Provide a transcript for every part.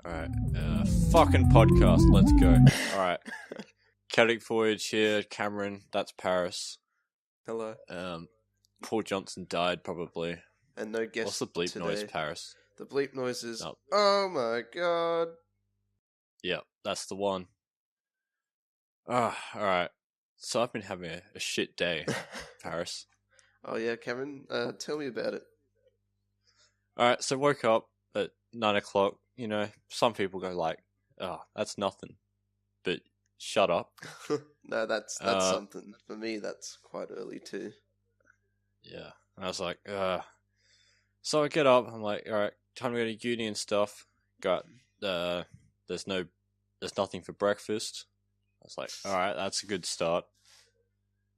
Alright, fucking podcast, let's go. Alright, Celtic Voyage here, Cameron, that's Paris. Hello. Paul Johnson died, probably. And no guest What's the bleep today. noise, Paris? The bleep noise is, No. oh my god. Yeah, that's the one. Alright. So I've been having a shit day, Paris. Oh yeah, Cameron, tell me about it. Alright, so woke up at 9 o'clock. You know, some people go like, oh, that's nothing. But shut up. No, that's something. For me, that's quite early too. Yeah. I was like, So I get up, I'm like, alright, time to go to uni and stuff. Got, there's nothing for breakfast. I was like, alright, that's a good start.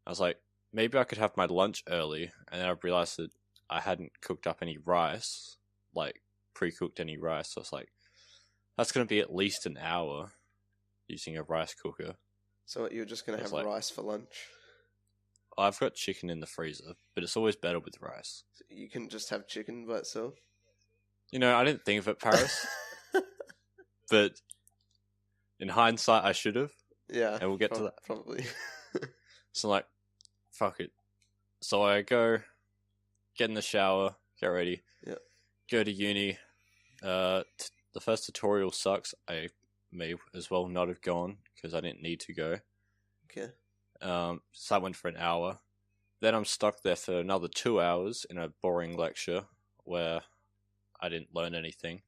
I was like, maybe I could have my lunch early, and then I realized that I hadn't cooked up any rice, like, pre-cooked any rice, so I was like, that's going to be at least an hour using a rice cooker. So you're just going to have rice for lunch? I've got chicken in the freezer, but it's always better with rice. So you can just have chicken by itself? You know, I didn't think of it, Paris. But in hindsight, I should have. Yeah. And we'll get to that. Probably. So, like, fuck it. So I go, get in the shower, get ready, go to uni. The first tutorial sucks. I may as well not have gone because I didn't need to go. Okay. So I went for an hour. Then I'm stuck there for another 2 hours in a boring lecture where I didn't learn anything.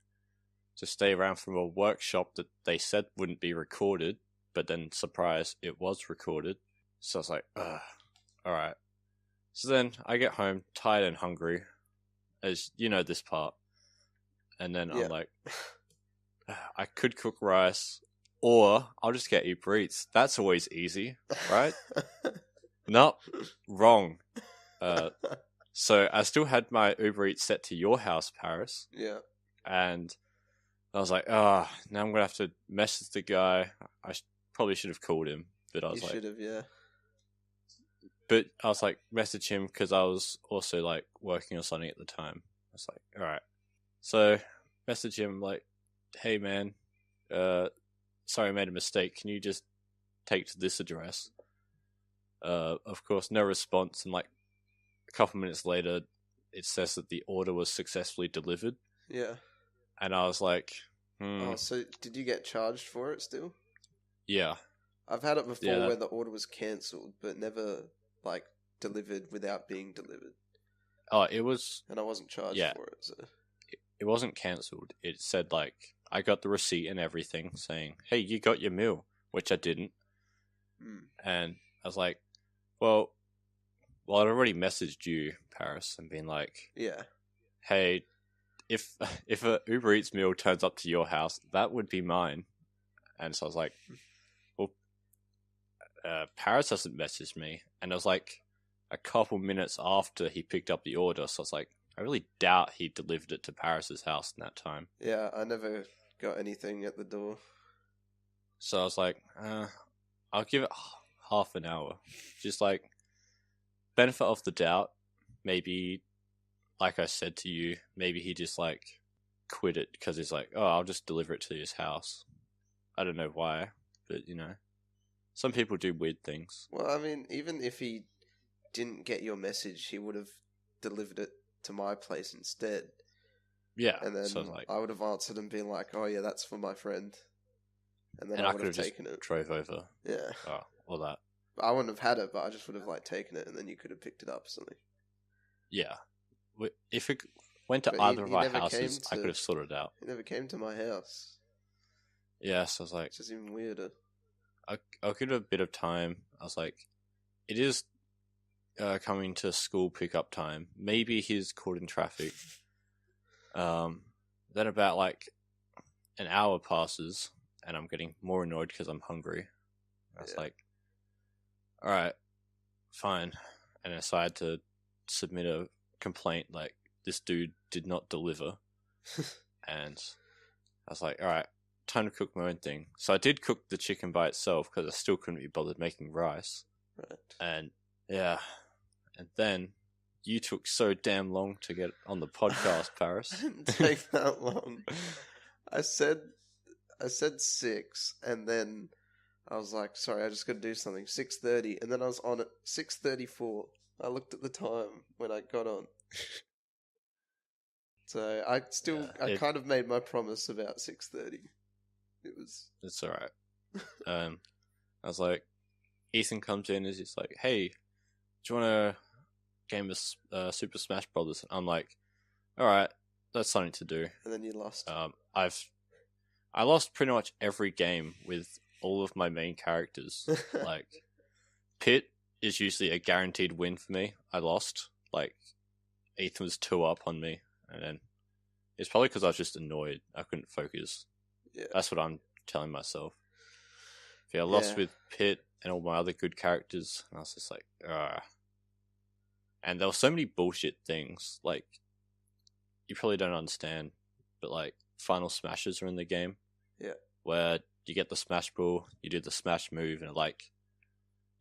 To stay around from a workshop that they said wouldn't be recorded, but then, surprise, it was recorded. So I was like, alright. So then I get home, tired and hungry, as you know this part. And then I'm like, I could cook rice, or I'll just get Uber Eats. That's always easy, right? Nope, wrong. So I still had my Uber Eats set to your house, Paris. Yeah. And I was like, now I'm going to have to message the guy. I probably should have called him, but I was You should have, yeah. But I was like, message him because I was also like working on something at the time. I was like, alright. So, message him like, hey man, sorry I made a mistake. Can you just take to this address? Of course, no response. And like a couple minutes later, it says that the order was successfully delivered. Yeah. And I was like, Oh, so did you get charged for it still? Yeah. I've had it before where the order was cancelled, but never like delivered without being delivered. Oh, it was. And I wasn't charged for it. So. It wasn't cancelled. It said like I got the receipt and everything saying, "Hey, you got your meal," which I didn't. And I was like, "Well, I'd already messaged you, Paris, and been like, hey, if a Uber Eats meal turns up to your house, that would be mine." And so I was like, "Well, Paris hasn't messaged me," and it was like a couple minutes after he picked up the order. So I was like, I really doubt he delivered it to Paris's house in that time. Yeah, I never got anything at the door. So I was like, I'll give it half an hour. Just like, benefit of the doubt. Maybe, like I said to you, maybe he just like quit it because he's like, oh, I'll just deliver it to his house. I don't know why, but you know, some people do weird things. Well, I mean, even if he didn't get your message, he would have delivered it to my place instead. Yeah. And then so I would have answered and been like, oh yeah, that's for my friend. And then I would have taken it. Drove over. Yeah. Oh, all that. I wouldn't have had it, but I just would have like taken it and then you could have picked it up or something. Yeah. If it went to either of our houses, I could have sorted it out. He never came to my house. Yeah, so I was like... It's just even weirder. I'll give it a bit of time. I was like, it is coming to school pickup time. Maybe he's caught in traffic. Then about like an hour passes and I'm getting more annoyed because I'm hungry. I was like, alright, fine. And so I had to submit a complaint like, this dude did not deliver. And I was like, alright, time to cook my own thing. So I did cook the chicken by itself because I still couldn't be bothered making rice. Right. And yeah. And then you took so damn long to get on the podcast, Paris. I didn't take that long. I said I said 6, and then I was like, sorry, I just got to do something. 6:30, and then I was on at 6:34. I looked at the time when I got on. So I kind of made my promise about 6:30. It's alright. I was like, Ethan comes in and he's like, hey, do you want to game of Super Smash Brothers? I'm like, alright, that's something to do. And then you lost. I lost pretty much every game with all of my main characters. Like, Pit is usually a guaranteed win for me. I lost. Like, Ethan was 2 up on me, and then it's probably because I was just annoyed. I couldn't focus. Yeah. That's what I'm telling myself. I lost with Pit and all my other good characters, and I was just like, ah. And there were so many bullshit things. Like, you probably don't understand, but like, final smashes are in the game. Yeah. Where you get the smash ball, you do the smash move, and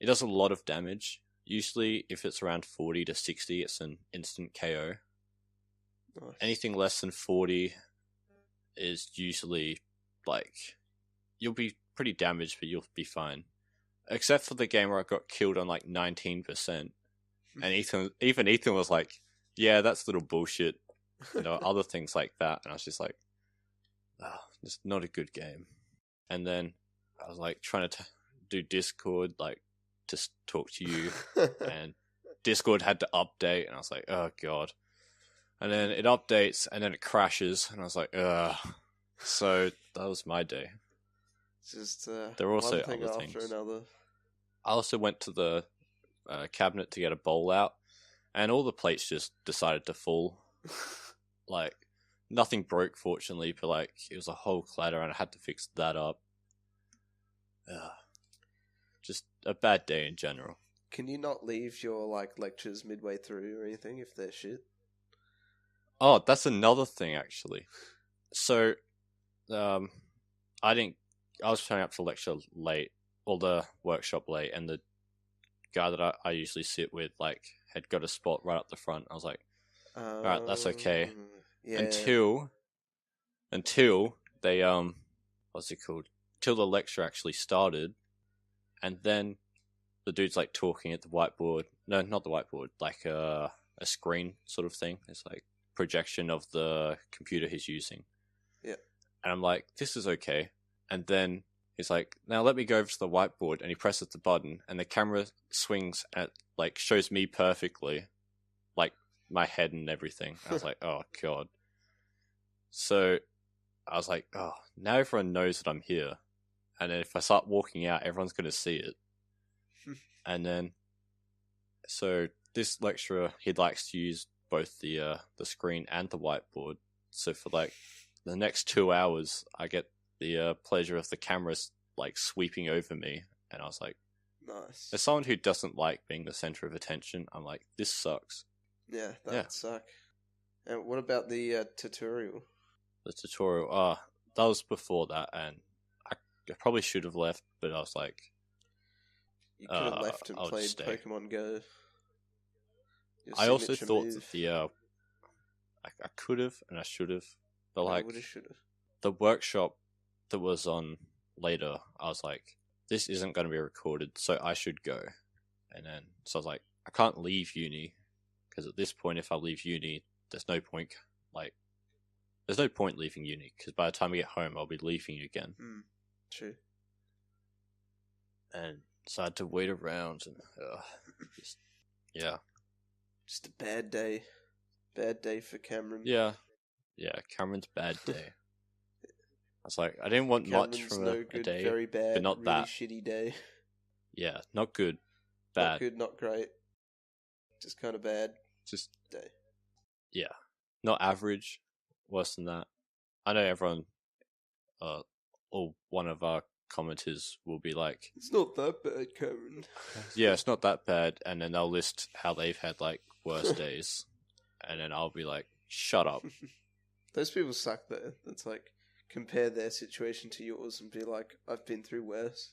it does a lot of damage. Usually, if it's around 40 to 60, it's an instant KO. Nice. Anything less than 40 is usually, like, you'll be pretty damaged, but you'll be fine. Except for the game where I got killed on, like, 19%. And even Ethan was like, yeah, that's little bullshit. Other things like that. And I was just like, oh, it's not a good game. And then I was, like, trying to do Discord, like, to talk to you. And Discord had to update. And I was like, oh, God. And then it updates, and then it crashes. And I was like, ugh. So that was my day. Just there were also one thing other after things. another. I also went to the cabinet to get a bowl out, and all the plates just decided to fall. Like, nothing broke, fortunately, but like it was a whole clatter, and I had to fix that up. Just a bad day in general. Can you not leave your lectures midway through or anything if they're shit? Oh, that's another thing, actually. So, I was turning up to lecture late, or the workshop late, and the guy that I usually sit with, like, had got a spot right up the front. I was like, alright, that's okay. Yeah. Until they, what's it called? Till the lecture actually started, and then the dude's, like, talking at the whiteboard. No, not the whiteboard, like, a screen sort of thing. It's like projection of the computer he's using. Yeah. And I'm like, this is okay. And then he's like, now let me go over to the whiteboard, and he presses the button, and the camera swings at, like, shows me perfectly, like, my head and everything. And I was like, oh, God. So I was like, oh, now everyone knows that I'm here. And then if I start walking out, everyone's going to see it. And then, so this lecturer, he likes to use both the screen and the whiteboard. So for, like, the next 2 hours, I get the pleasure of the cameras, like, sweeping over me. And I was like, nice. as someone who doesn't like being the center of attention, I'm like, this sucks. Yeah, that would suck. And what about the tutorial? The tutorial, that was before that, and I probably should have left, but I was like, you could have left and played Pokemon Go. I also thought that I could have and I should have, but like, the workshop that was on later, I was like, this isn't going to be recorded, so I should go. And then, so I was like, I can't leave uni, because at this point, if I leave uni, there's no point, there's no point leaving uni, because by the time I get home, I'll be leaving again. True. And so I had to wait around, and just a bad day. Bad day for Cameron. Yeah, Cameron's bad day. I was like, I didn't want much from a day, very bad, but not really that shitty day. Yeah, not good, bad. Not good, not great. Just kind of bad. Just day. Yeah, not average. Worse than that. I know everyone, or one of our commenters will be like, it's not that bad, Cameron. Yeah, it's not that bad, and then they'll list how they've had like worse days, and then I'll be like, shut up. Those people suck though. It's like, compare their situation to yours and be like, I've been through worse.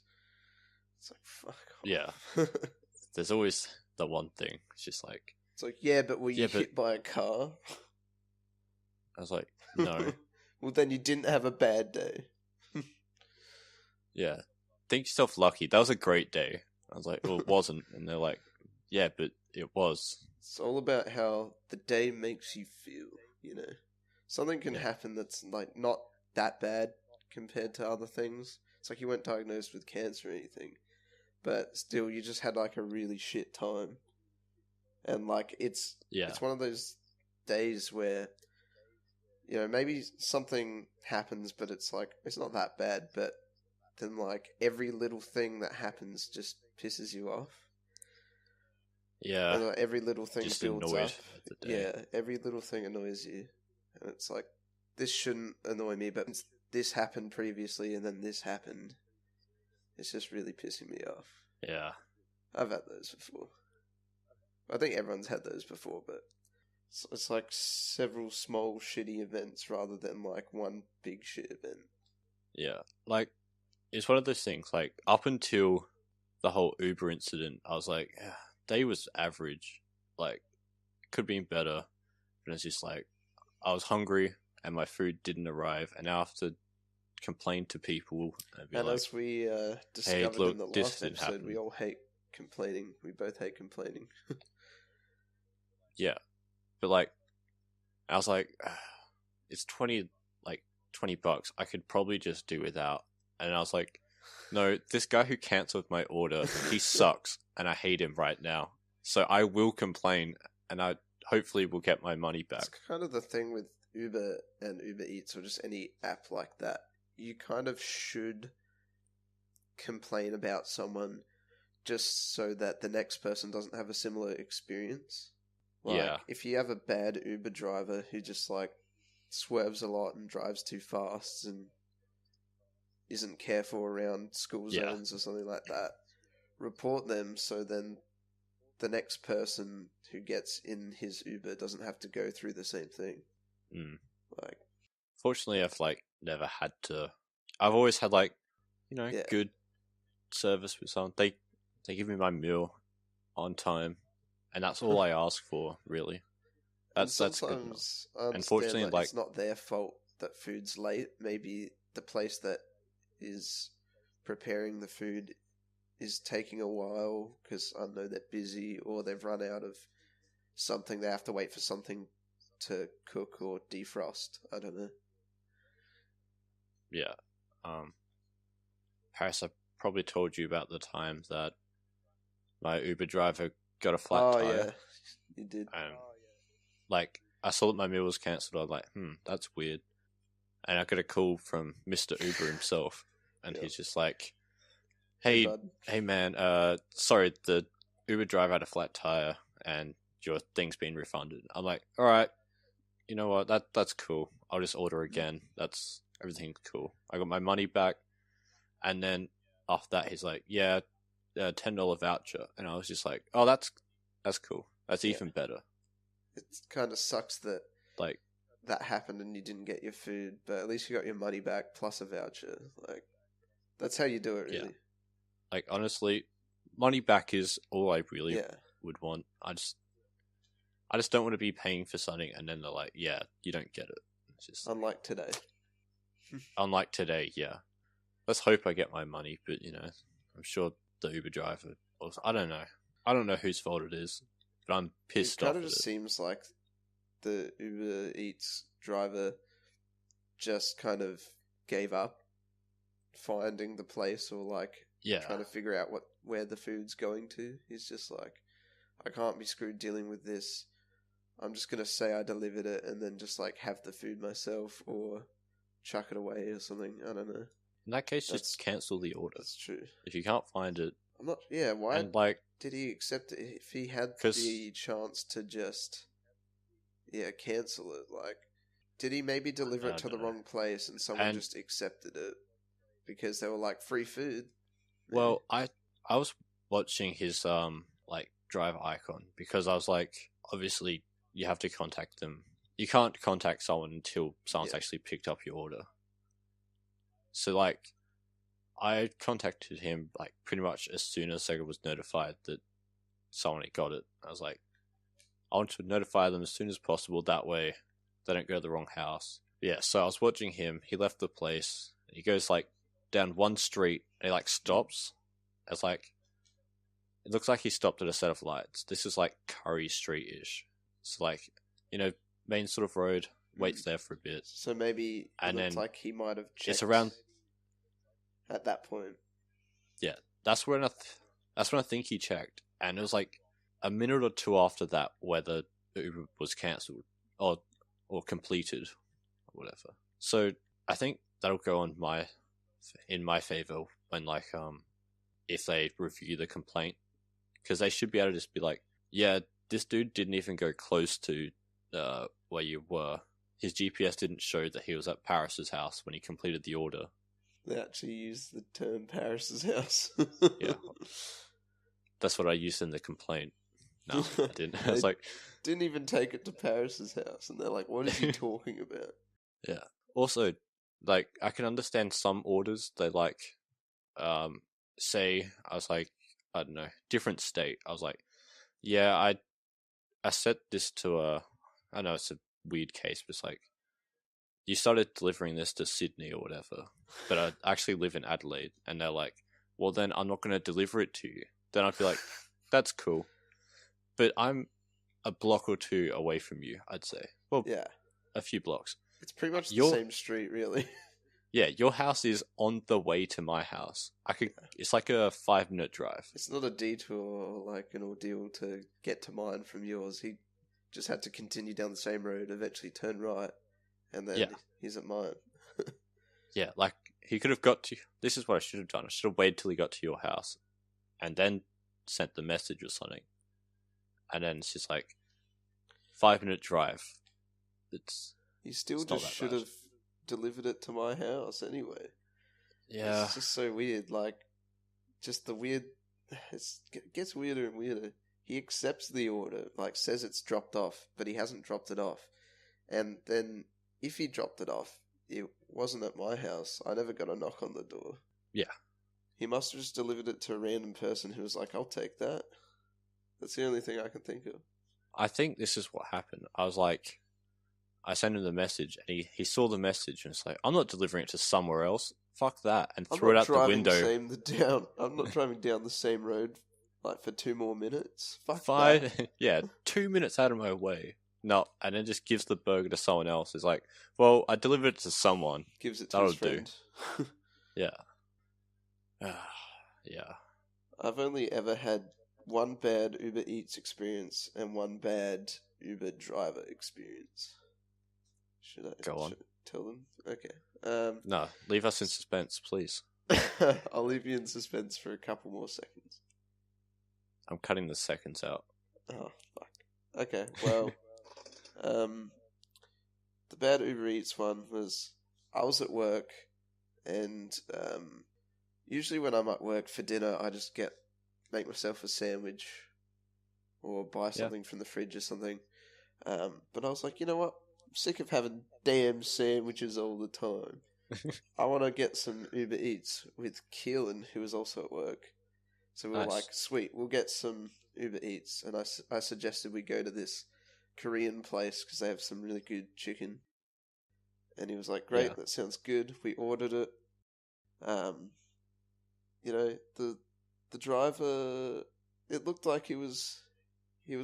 It's like, fuck off. Yeah. There's always the one thing. It's just like, it's like, yeah, but were you hit by a car? I was like, no. Well, then you didn't have a bad day. Yeah. Think yourself lucky. That was a great day. I was like, well, it wasn't. And they're like, yeah, but it was. It's all about how the day makes you feel, you know. Something can Yeah. happen that's like not that bad compared to other things. It's like you weren't diagnosed with cancer or anything, but still you just had like a really shit time. And like it's one of those days where maybe something happens but it's like it's not that bad, but then like every little thing that happens just pisses you off. Yeah. And like, every little thing just builds annoyed up. at the day. Yeah, every little thing annoys you. And it's like, this shouldn't annoy me, but since this happened previously and then this happened, it's just really pissing me off. Yeah. I've had those before. I think everyone's had those before, but it's like several small shitty events rather than like one big shit event. Yeah. Like, it's one of those things, like, up until the whole Uber incident, I was like, yeah, day was average. Like, could have been better. But it's just like, I was hungry and my food didn't arrive, and now I have to complain to people and be and like, as we discovered hey, look, in the this last didn't episode, happen. we all hate complaining. We both hate complaining. Yeah. But like, I was like, it's $20. I could probably just do without. And I was like, no, this guy who cancelled my order, he sucks, and I hate him right now. So I will complain, and I hopefully will get my money back. It's kind of the thing with Uber and Uber Eats or just any app like that. You kind of should complain about someone just so that the next person doesn't have a similar experience. Like, Yeah. if you have a bad Uber driver who just like swerves a lot and drives too fast and isn't careful around school zones or something like that, report them so then the next person who gets in his Uber doesn't have to go through the same thing. Like, fortunately, I've like never had to. I've always had like, good service with someone. They give me my meal on time, and that's all I ask for, really. That's good enough. Unfortunately, like, it's not their fault that food's late. Maybe the place that is preparing the food is taking a while because I don't know they're busy or they've run out of something. They have to wait for something to cook or defrost. I don't know. Yeah. Paris, I probably told you about the time that my Uber driver got a flat tire. Yeah, you did. And like, I saw that my meal was cancelled. I was like, that's weird. And I got a call from Mr. Uber himself, and he's just like, hey man, sorry, the Uber driver had a flat tire, and your thing's been refunded. I'm like, all right, you know what? That's cool. I'll just order again. That's everything's cool. I got my money back, and then after that, he's like, yeah, $10 voucher, and I was just like, oh, that's cool. That's even better. It kind of sucks that like that happened and you didn't get your food, but at least you got your money back plus a voucher. Like, that's how you do it, really. Yeah. Like, honestly, money back is all I really would want. I just don't want to be paying for something and then they're like, yeah, you don't get it. It's just unlike today. Unlike today, yeah. Let's hope I get my money, but I'm sure the Uber driver. I don't know. I don't know whose fault it is, but I'm pissed off. It kind of just seems like the Uber Eats driver just kind of gave up finding the place or like trying to figure out where the food's going to. He's just like, I can't be screwed dealing with this. I'm just gonna say I delivered it and then just like have the food myself or chuck it away or something. I don't know. In that case, just cancel the order. That's true. If you can't find it, I'm not. Yeah, why did he accept it if he had the chance to just cancel it? Like, did he maybe deliver it to the wrong place and someone just accepted it because they were like free food? Maybe? Well, I was watching his like drive icon because I was like, obviously you have to contact them. You can't contact someone until someone's actually picked up your order. So like, I contacted him like pretty much as soon as I was notified that someone had got it. I was like, I want to notify them as soon as possible. That way, they don't go to the wrong house. Yeah. So I was watching him. He left the place. He goes like down one street and he like stops. It's like it looks like he stopped at a set of lights. This is like Curry Street-ish. It's like, main sort of road, waits there for a bit. So maybe and it looks then like he might have checked it's around. at that point. Yeah, that's when I think he checked, and it was like a minute or two after that where the Uber was cancelled or completed, or whatever. So I think that'll go in my favor when if they review the complaint, because they should be able to just be like, yeah, this dude didn't even go close to where you were. His GPS didn't show that he was at Paris's house when he completed the order. They actually used the term Paris's house. Yeah. That's what I used in the complaint. No, I didn't. I was like... Didn't even take it to Paris's house, and they're like, what is he talking about? Yeah. Also, like, I can understand some orders. They like, say, I was like, I don't know, different state. I was like, yeah, I set this to I know it's a weird case, but it's like, you started delivering this to Sydney or whatever, but I actually live in Adelaide, and they're like, well, then I'm not going to deliver it to you. Then I'd be like, that's cool, but I'm a block or two away from you, I'd say. Well, yeah, a few blocks. It's pretty much the same street, really. Yeah, your house is on the way to my house. It's like a 5-minute drive. It's not a detour or like an ordeal to get to mine from yours. He just had to continue down the same road, eventually turn right, and then he's at mine. Yeah, like, he could have got to... This is what I should have done. I should have waited till he got to your house, and then sent the message or something. And then it's just like, 5-minute drive. You still just should have delivered it to my house anyway. Yeah. It's just so weird. Like, just the weird... It gets weirder and weirder. He accepts the order, like, says it's dropped off, but he hasn't dropped it off. And then, if he dropped it off, it wasn't at my house. I never got a knock on the door. Yeah. He must have just delivered it to a random person who was like, I'll take that. That's the only thing I can think of. I think this is what happened. I was like... I sent him the message, and he saw the message, and it's like, I'm not delivering it to somewhere else. Fuck that, and threw it out the window. I'm not driving down the same road like for 2 more minutes. Fuck that. Yeah, 2 minutes out of my way. No, and then just gives the burger to someone else. It's like, well, I delivered it to someone. Gives it to his friend. Yeah. Yeah. I've only ever had one bad Uber Eats experience and one bad Uber driver experience. Should I tell them? Okay. No, leave us in suspense, please. I'll leave you in suspense for a couple more seconds. I'm cutting the seconds out. Oh, fuck. Okay, well, the bad Uber Eats one was, I was at work, and usually when I'm at work for dinner, I just make myself a sandwich, or buy something from the fridge or something. But I was like, you know what? I'm sick of having damn sandwiches all the time. I want to get some Uber Eats with Keelan, who was also at work. So we were like, sweet, we'll get some Uber Eats. And I suggested we go to this Korean place because they have some really good chicken. And he was like, great, that sounds good. We ordered it. The driver, it looked like he was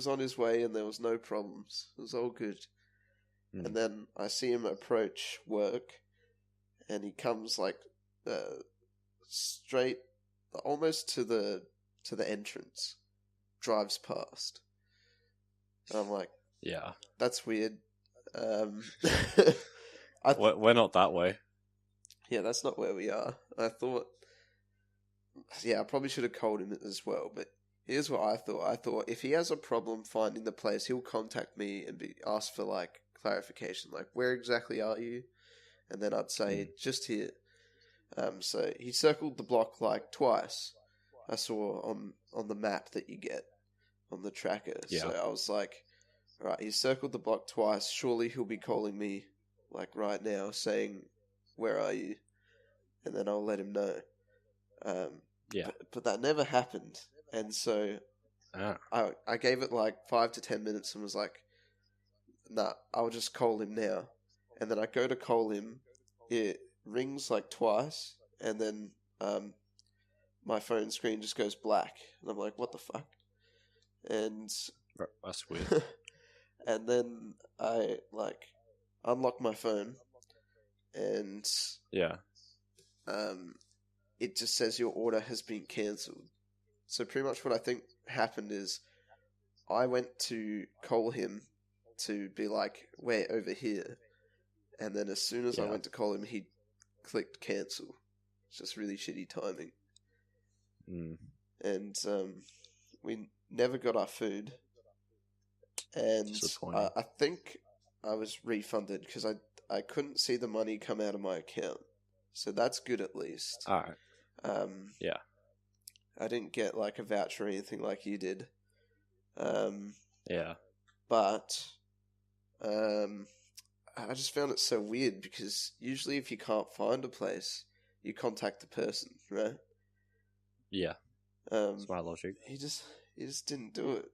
on his way and there was no problems. It was all good. And then I see him approach work, and he comes like straight, almost to the entrance, drives past. And I'm like, yeah, that's weird. We're not that way. Yeah, that's not where we are. I thought, I probably should have called him as well, but here's what I thought. I thought if he has a problem finding the place, he'll contact me and ask for like clarification, like, where exactly are you? And then I'd say, just here. So he circled the block like twice. I saw on the map that you get on the tracker. Yeah. So I was like, right, he circled the block twice. Surely he'll be calling me like right now saying, where are you? And then I'll let him know. But that never happened. And so I gave it like 5 to 10 minutes and was like, nah, I'll just call him now. And then I go to call him. It rings like twice, and then my phone screen just goes black, and I'm like, what the fuck? And That's weird. and then I like unlock my phone, and Yeah. it just says your order has been cancelled. So pretty much what I think happened is I went to call him to be like, wait, over here. And then as soon as I went to call him, he clicked cancel. It's just really shitty timing. And we never got our food. And I think I was refunded because I couldn't see the money come out of my account. So that's good at least. All right. Yeah. I didn't get like a voucher or anything like you did. Yeah. But I just found it so weird because usually if you can't find a place, you contact the person, right? Yeah. That's my logic. He just didn't do it.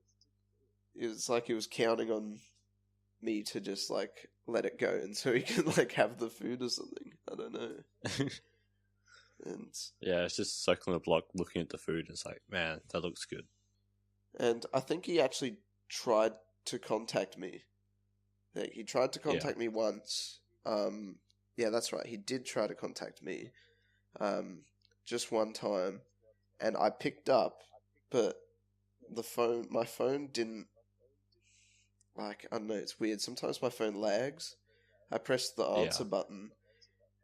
It was like he was counting on me to just like let it go, and so he can like have the food or something. I don't know. And yeah, it's just circling the block, looking at the food. It's like, man, that looks good. And I think he actually tried to contact me. Like, he tried to contact me once. Yeah, that's right. He did try to contact me. Just one time, and I picked up, but my phone didn't. Like, I don't know, it's weird. Sometimes my phone lags. I press the answer button,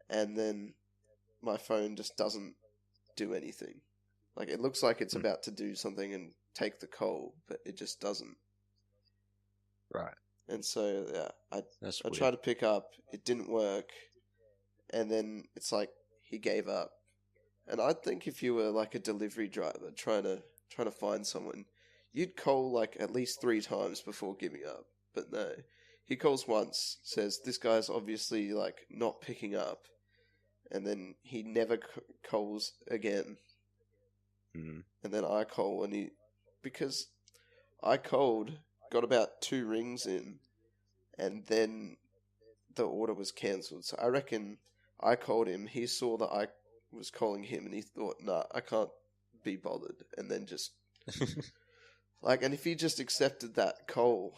and then my phone just doesn't do anything. Like, it looks like it's about to do something and take the call, but it just doesn't. Right. And so, yeah, I weird. tried to pick up, it didn't work, and then it's like he gave up. And I think if you were like a delivery driver trying to find someone, you'd call like at least 3 times before giving up. But no, he calls once, says this guy's obviously like not picking up, and then he never calls again. And then I call, and because I called, got about 2 rings in, and then the order was cancelled. So I reckon I called him, he saw that I was calling him, and he thought, nah, I can't be bothered, and then just like, and if he just accepted that call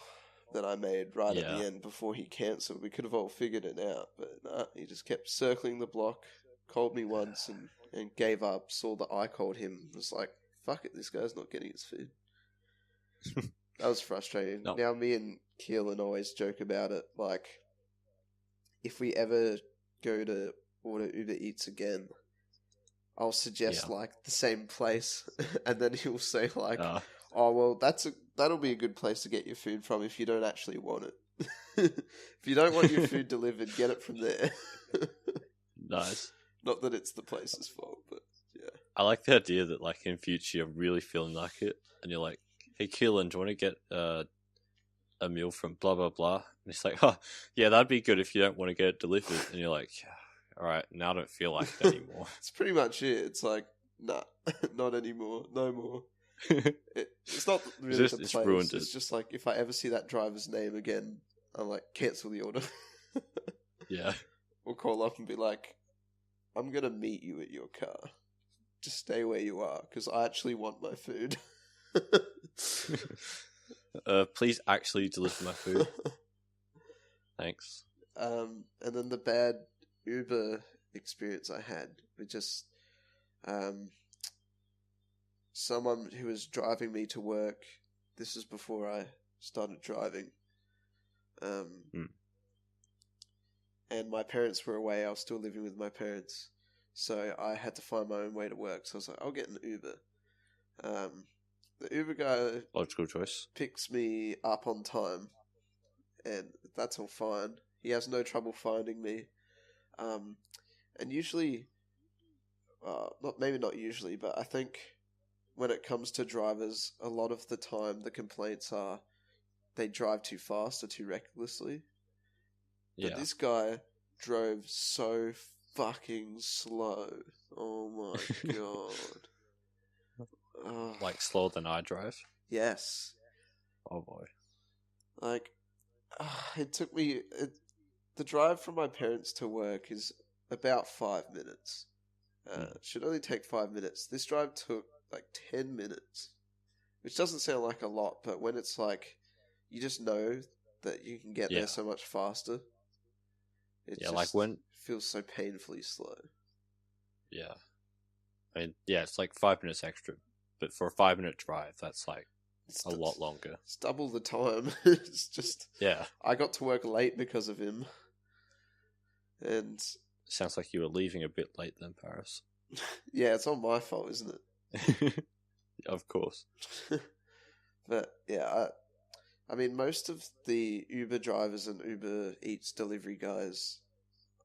that I made right at the end before he cancelled, we could have all figured it out. But nah, he just kept circling the block, called me once, and gave up, saw that I called him, was like, fuck it, this guy's not getting his food. That was frustrating. No. Now me and Keelan always joke about it, like, if we ever go to order Uber Eats again, I'll suggest like the same place, and then he'll say like, "Oh well, that'll be a good place to get your food from if you don't actually want it. If you don't want your food delivered, get it from there." Nice. Not that it's the place's fault, but yeah. I like the idea that like in future you're really feeling like it, and you're like, "Hey, Keelan, do you want to get a meal from blah blah blah?" And he's like, "Oh, yeah, that'd be good if you don't want to get it delivered." And you're like, all right, now I don't feel like it anymore. It's pretty much it. It's like, nah, not anymore, no more. It's not really the place. Ruined it's just like, if I ever see that driver's name again, I'm like, cancel the order. Yeah. Or call up and be like, I'm going to meet you at your car. Just stay where you are, because I actually want my food. Please actually deliver my food. Thanks. And then the bad Uber experience I had with just someone who was driving me to work. This is before I started driving. And my parents were away. I was still living with my parents. So I had to find my own way to work. So I was like, I'll get an Uber. The Uber guy logical choice picks me up on time. And that's all fine. He has no trouble finding me. And usually, not usually, but I think when it comes to drivers, a lot of the time the complaints are they drive too fast or too recklessly. But this guy drove so fucking slow. Oh my god. Like slower than I drive? Yes. Oh boy. Like, it took me... the drive from my parents to work is about 5 minutes. Should only take 5 minutes. This drive took like 10 minutes, which doesn't sound like a lot, but when it's like, you just know that you can get Yeah. there so much faster. It Yeah, just like when... feels so painfully slow. Yeah. I mean, yeah, it's like 5 minutes extra, but for a 5 minute drive, that's like a lot longer. It's double the time. It's just... Yeah. I got to work late because of him. And... Sounds like you were leaving a bit late then, Paris. Yeah, it's all my fault, isn't it? Of course. But, yeah, I mean, most of the Uber drivers and Uber Eats delivery guys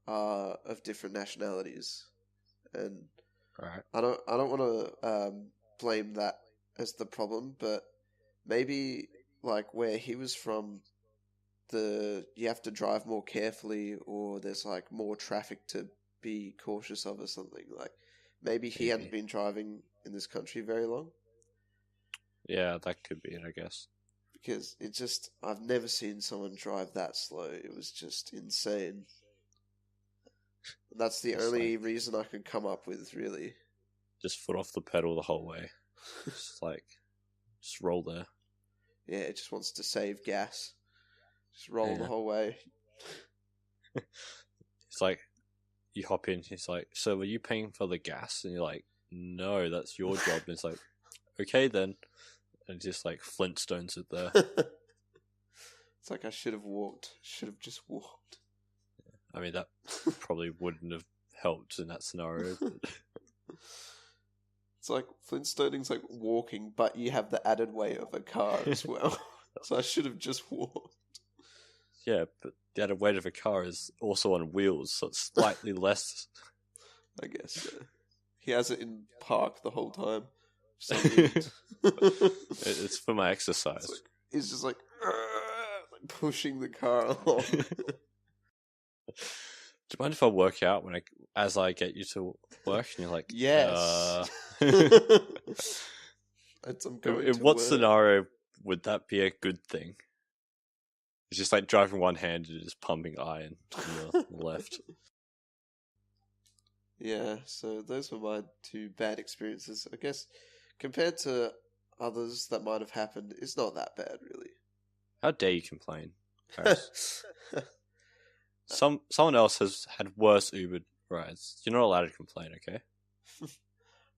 are of different nationalities. And... Right. I don't want to blame that as the problem, but maybe like where he was from, you have to drive more carefully, or there's like more traffic to be cautious of, or something. Like maybe he hadn't been driving in this country very long. Yeah, that could be it, I guess. Because I've never seen someone drive that slow. It was just insane. That's the only reason I could come up with, really. Just foot off the pedal the whole way. Just roll there. Yeah, it just wants to save gas. Just roll the whole way. It's like, you hop in, he's like, so were you paying for the gas? And you're like, no, that's your job. And it's like, okay then. And just like Flintstones it there. It's like I should have walked. Should have just walked. I mean, that probably wouldn't have helped in that scenario. But... It's like Flintstonings's like walking, but you have the added weight of a car as well. So I should have just walked. Yeah, but the added weight of a car is also on wheels, so it's slightly less. I guess so. He has it in park the whole time. It's for my exercise. He's just like pushing the car along. Do you mind if I work out as I get you to work? And you're like, yes. In what scenario would that be a good thing? It's just like driving one hand and just pumping iron on the left. Yeah, so those were my two bad experiences. I guess compared to others that might have happened, it's not that bad, really. How dare you complain, Paris? Someone else has had worse Uber rides. You're not allowed to complain, okay?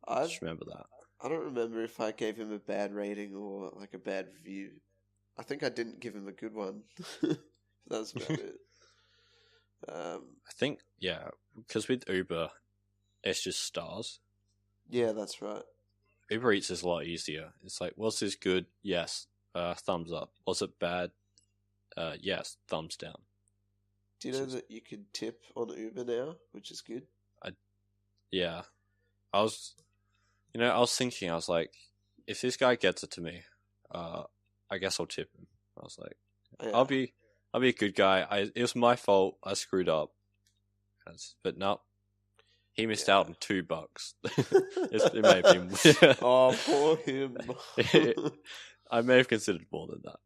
Just remember that. I don't remember if I gave him a bad rating or like a bad review. I think I didn't give him a good one. That's about it. I think, yeah, because with Uber, it's just stars. Yeah, that's right. Uber Eats is a lot easier. It's like, was this good? Yes. Thumbs up. Was it bad? Yes. Thumbs down. Do you know that you can tip on Uber now, which is good? Yeah. I was thinking, I was like, if this guy gets it to me, I guess I'll tip him. I was like, yeah. I'll be a good guy. It was my fault. I screwed up. But no, he missed out on $2. It may have been. Oh, poor him. I may have considered more than that.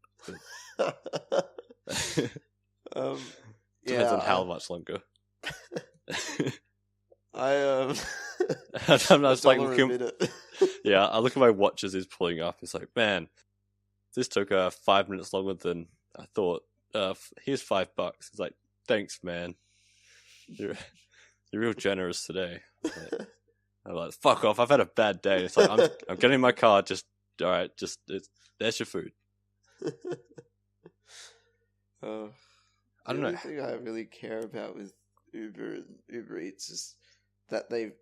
Depends on how much longer. I'm just like looking. Yeah, I look at my watch as he's pulling up. It's like, man, this took 5 minutes longer than I thought. Here's $5. It's like, thanks, man. You're real generous today. I'm like, fuck off. I've had a bad day. It's like, I'm getting in my car. Just all right. There's your food. I don't know. The only thing I really care about with Uber and Uber Eats is that they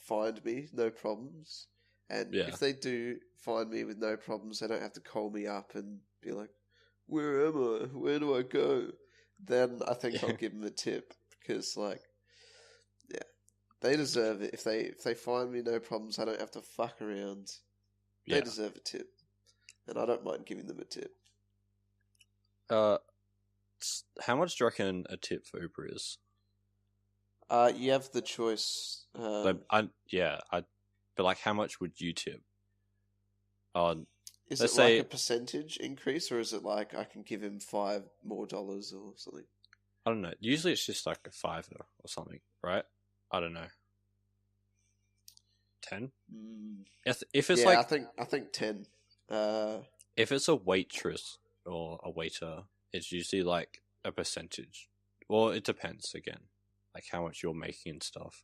find me no problems, and if they do find me with no problems, they don't have to call me up and be like, "Where am I? Where do I go?" Then I think I'll give them a tip because, like, yeah, they deserve it. If they find me no problems, I don't have to fuck around. They deserve a tip, and I don't mind giving them a tip. How much do you reckon a tip for Uber is? You have the choice. But like, how much would you tip? Is it like a percentage increase, or is it like I can give him $5 more or something? I don't know. Usually it's just like a $5 or something, right? I don't know. 10? Mm. If it's Yeah, like I think 10. if it's a waitress or a waiter, it's usually like a percentage. Well, it depends again, like how much you're making and stuff.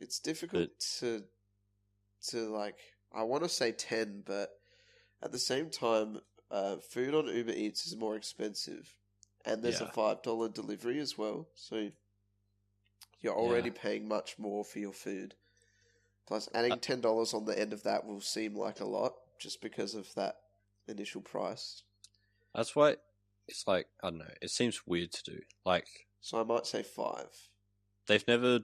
It's difficult to like. I want to say 10, but at the same time, food on Uber Eats is more expensive, and there's a Yeah. $5 delivery as well. So you're already paying much more for your food. Plus, adding $10 on the end of that will seem like a lot, just because of that initial price. That's why it's like, I don't know, it seems weird to do. Like, So I might say 5. they've never,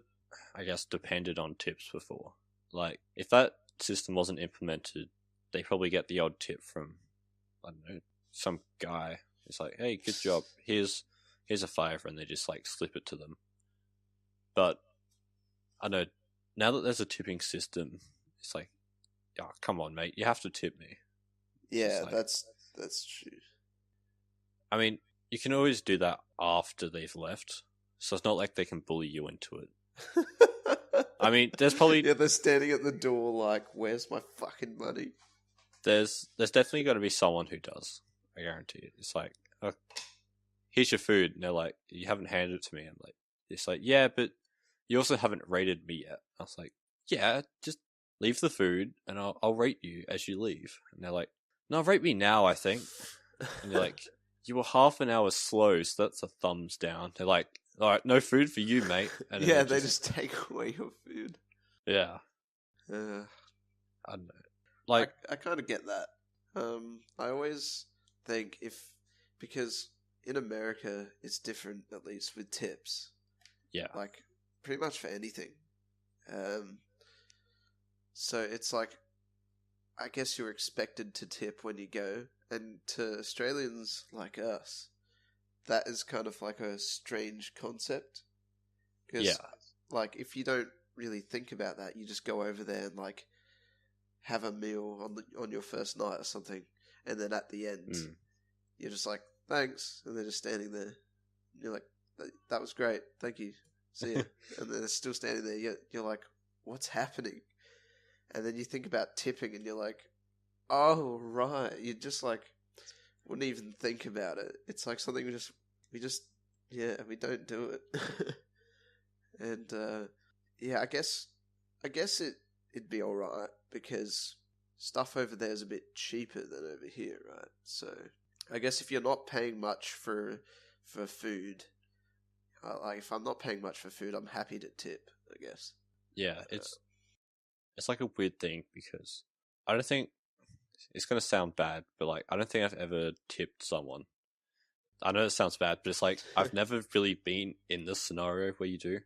I guess, depended on tips before. Like, if that system wasn't implemented, they probably get the odd tip from, I don't know, some guy. It's like, hey, good job. Here's a $5, and they just like slip it to them. But I know now that there's a tipping system, it's like, oh, come on, mate, you have to tip me. Yeah, like, that's true. I mean, you can always do that after they've left, so it's not like they can bully you into it. I mean, there's probably they're standing at the door like, "Where's my fucking money?" there's definitely got to be someone who does. I guarantee it. It's like, oh, here's your food, and they're like, you haven't handed it to me. I'm like, it's like, yeah, but you also haven't rated me yet. I was like, yeah, just leave the food, and I'll rate you as you leave. And they're like, no, rate me now, I think. And you're like, you were half an hour slow, so that's a thumbs down. They're like, all right, no food for you, mate. And yeah, they just take away your food. Yeah. I don't know. Like, I kind of get that. I always think because in America it's different, at least with tips. Yeah. Like pretty much for anything. So it's like, I guess you're expected to tip when you go, and to Australians like us, that is kind of like a strange concept. Because, like, if you don't really think about that, you just go over there and like have a meal on your first night or something, and then at the end, you're just like, thanks, and they're just standing there. And you're like, that was great, thank you, see ya. And then they're still standing there. You're like, what's happening? And then you think about tipping, and you're like, oh right, you just like wouldn't even think about it. It's like something we don't do it. And I guess it'd be all right because stuff over there is a bit cheaper than over here, right? So I guess if you're not paying much for food, like if I'm not paying much for food, I'm happy to tip, I guess. Yeah, it's like a weird thing because I don't think it's gonna sound bad, but like I don't think I've ever tipped someone. I know it sounds bad, but it's like I've never really been in this scenario where you do.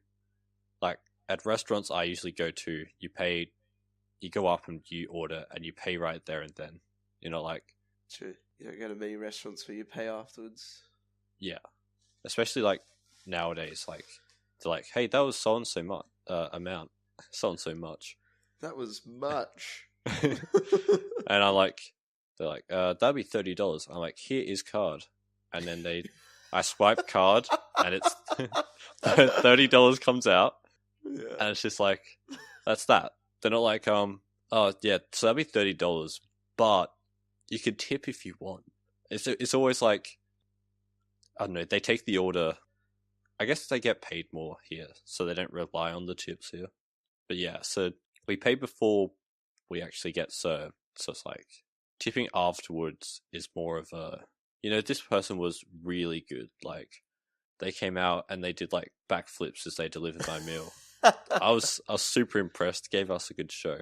Like at restaurants I usually go to, you go up and you order and you pay right there and then. You know, like true. You don't go to many restaurants where you pay afterwards. Yeah, especially like nowadays, like they're like, hey, that was so and so much amount, so and so much. That was much. And I'm like, they're like, that'd be $30. I'm like, here is card, and then I swipe card, and it's $30 comes out, and it's just like, that's that. They're not like, oh yeah, so that'd be $30, but you could tip if you want. It's always like, I don't know. They take the order. I guess they get paid more here, so they don't rely on the tips here. But yeah, so we pay before we actually get served. So it's like tipping afterwards is more of a, this person was really good. Like they came out and they did like backflips as they delivered my meal. I was super impressed. Gave us a good show.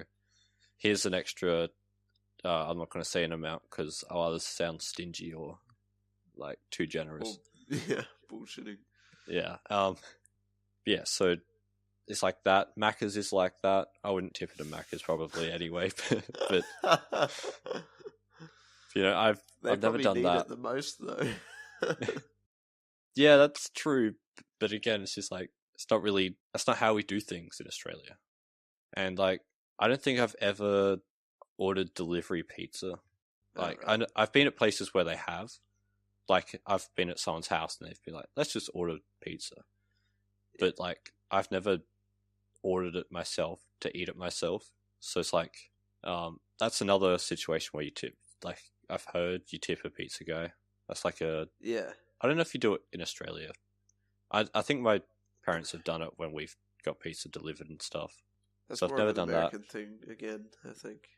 Here's an extra. I'm not going to say an amount because I'll either sound stingy or like too generous. Bullshitting. Yeah. Yeah. So it's like that. Macca's is like that. I wouldn't tip it at Macca's probably anyway, but I've never done need that. it the most though. Yeah, that's true. But again, it's just like that's not how we do things in Australia. And like, I don't think I've ever ordered delivery pizza. Like, right. I've been at places where they have. Like, I've been at someone's house and they've been like, let's just order pizza. But like, I've never ordered it myself to eat it myself. So it's like, that's another situation where you tip. Like I've heard you tip a pizza guy. That's like a. Yeah, I don't know if you do it in Australia. I think my parents have done it when we've got pizza delivered and stuff. that's So I've more never of an done that. American thing again, I think.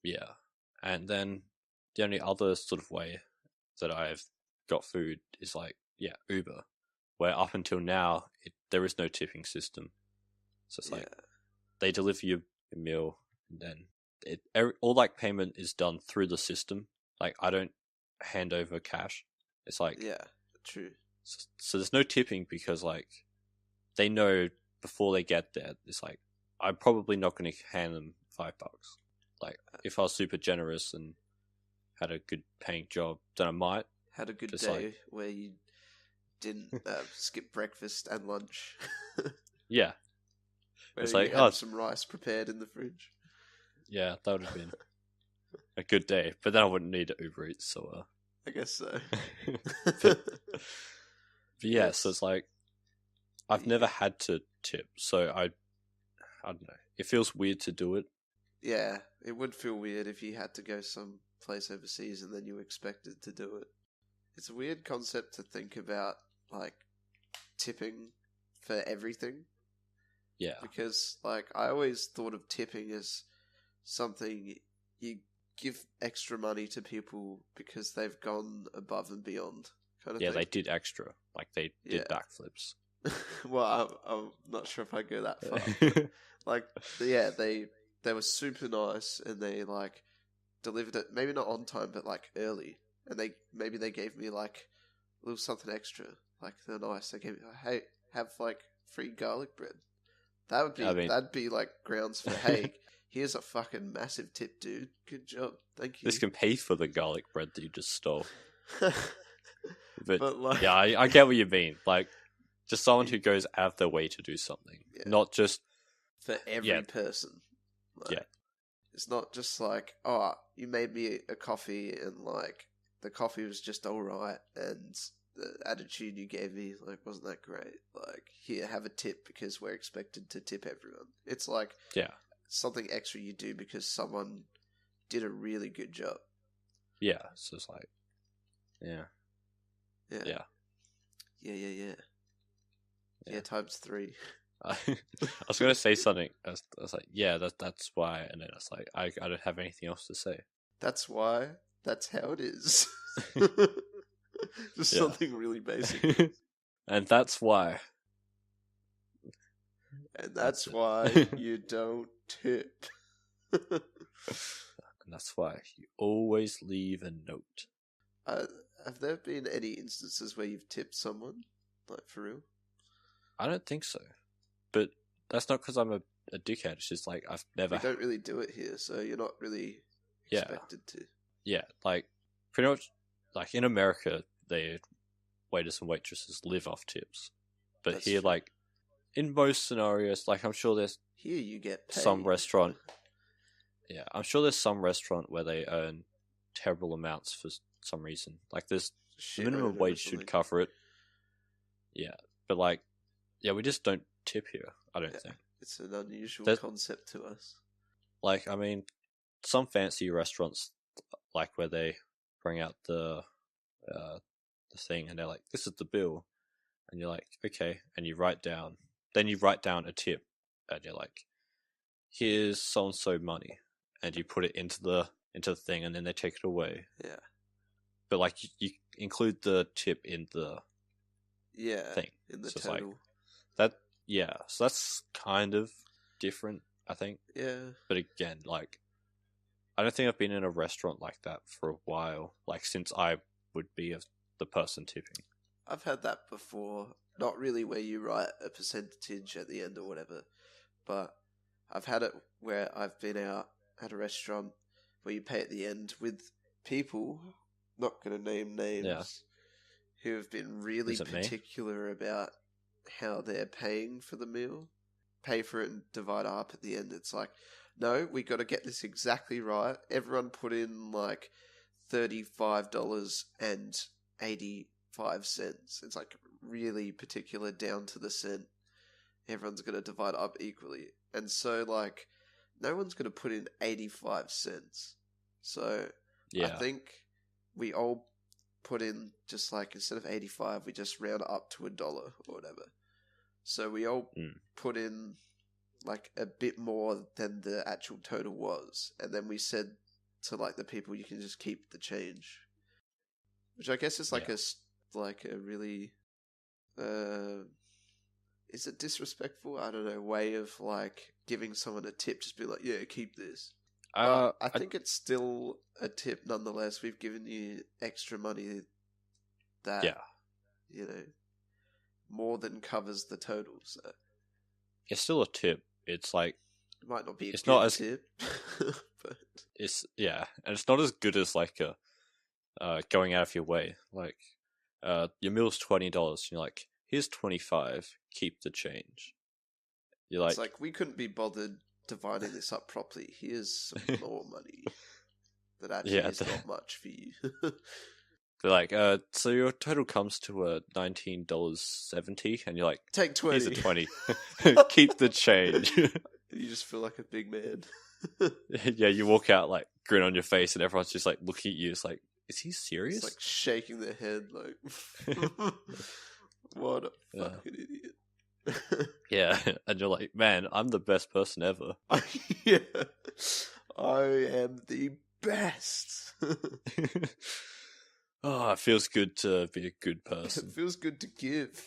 Yeah, and then the only other sort of way that I've got food is like Uber, where up until now there is no tipping system. So it's like they deliver you a meal, and then all like payment is done through the system. Like I don't hand over cash. It's like Yeah, true. so there's no tipping because like they know before they get there. It's like I'm probably not going to hand them $5. Like if I was super generous and had a good paying job, then I might. Had a good Just day like- where you didn't skip breakfast and lunch. Yeah, Where it's you like, had some rice prepared in the fridge. yeah, that would have been a good day. But then I wouldn't need Uber Eats, so. I guess so. But yeah, Yes. so it's like I've never had to tip, so I don't know. It feels weird to do it. Yeah, it would feel weird if you had to go some place overseas and then you were expected to do it. It's a weird concept to think about, like, tipping for everything. Yeah, Because, like, I always thought of tipping as something you give extra money to people because they've gone above and beyond, kind of yeah, thing. they did extra, like they did Yeah. backflips. Well, I'm not sure if I go that far. Like, yeah, they were super nice and they like delivered it, maybe not on time, but like early. And they gave me like a little something extra. Like they're nice. They gave me, hey, have like free garlic bread. That would be that'd be like grounds for, hey, here's a fucking massive tip, dude. Good job, thank you. This can pay for the garlic bread that you just stole. But like, yeah, I get what you mean. Like, just someone who goes out of their way to do something, not just for every person. Like, yeah. It's not just like, oh, you made me a coffee and like the coffee was just alright and the attitude you gave me like wasn't that great. Like, here, have a tip because we're expected to tip everyone. It's like something extra you do because someone did a really good job. Yeah, so it's like yeah. Yeah, times 3. I was going to say something. I was like, yeah, that's why. And then I was like, I don't have anything else to say. That's why. That's how it is. Just something really basic. And that's why. And that's why you don't tip. And that's why you always leave a note. Have there been any instances where you've tipped someone? Like, for real? I don't think so. But that's not because I'm a dickhead. It's just like I've never... We don't really do it here, so you're not really expected to. Yeah, like, pretty much, like, in America, the waiters and waitresses live off tips. But That's here, true. like, in most scenarios, like, I'm sure there's Here you get paid. some restaurant... Yeah, I'm sure there's some restaurant where they earn terrible amounts for some reason. Like, there's... The minimum wage should cover it. Yeah, but, like, yeah, we just don't tip here, I don't think. It's an unusual concept to us. Like, I mean, some fancy restaurants, like, where they bring out the thing and they're like, this is the bill. And you're like, okay. And you write down. Then you write down a tip. And you're like, here's so-and-so money. And you put it into the thing and then they take it away. Yeah. But, like, you include the tip in the thing. In the so total. It's like, that, yeah. So that's kind of different, I think. Yeah. But again, like, I don't think I've been in a restaurant like that for a while. Like, since I would be the person tipping. I've had that before. Not really where you write a percentage at the end or whatever. But I've had it where I've been out at a restaurant where you pay at the end with people, not going to name names, who have been really particular about how they're paying for the meal. Pay for it and divide up at the end. It's like, no, we got to get this exactly right. Everyone put in like $35.85. It's like really particular down to the cent. Everyone's going to divide up equally. And so, like, no one's going to put in 85 cents. So I Yeah. think we all put in just like, instead of 85, we just round it up to $1 or whatever. So we all put in like a bit more than the actual total was. And then we said to like the people, you can just keep the change. Which I guess is like a really, is it disrespectful? I don't know, way of like giving someone a tip. Just be like, yeah, keep this. I think it's still a tip nonetheless. We've given you extra money that, you know, more than covers the total. So it's still a tip. It's like, it might not be a it's good not as tip, but it's and it's not as good as like a going out of your way. Like your meal's $20. You're like, here's 25. Keep the change. You're like, it's like, we couldn't be bothered dividing this up properly. Here's some more money that actually is not much for you. They're like, so your total comes to $19.70, and you're like, take 20. Here's a 20. Keep the change. You just feel like a big man. Yeah, you walk out like grin on your face, and everyone's just like looking at you. It's like, is he serious? It's like shaking their head, like, what a fucking idiot. Yeah, and you're like, man, I'm the best person ever. Yeah, I am the best. Oh, it feels good to be a good person. It feels good to give.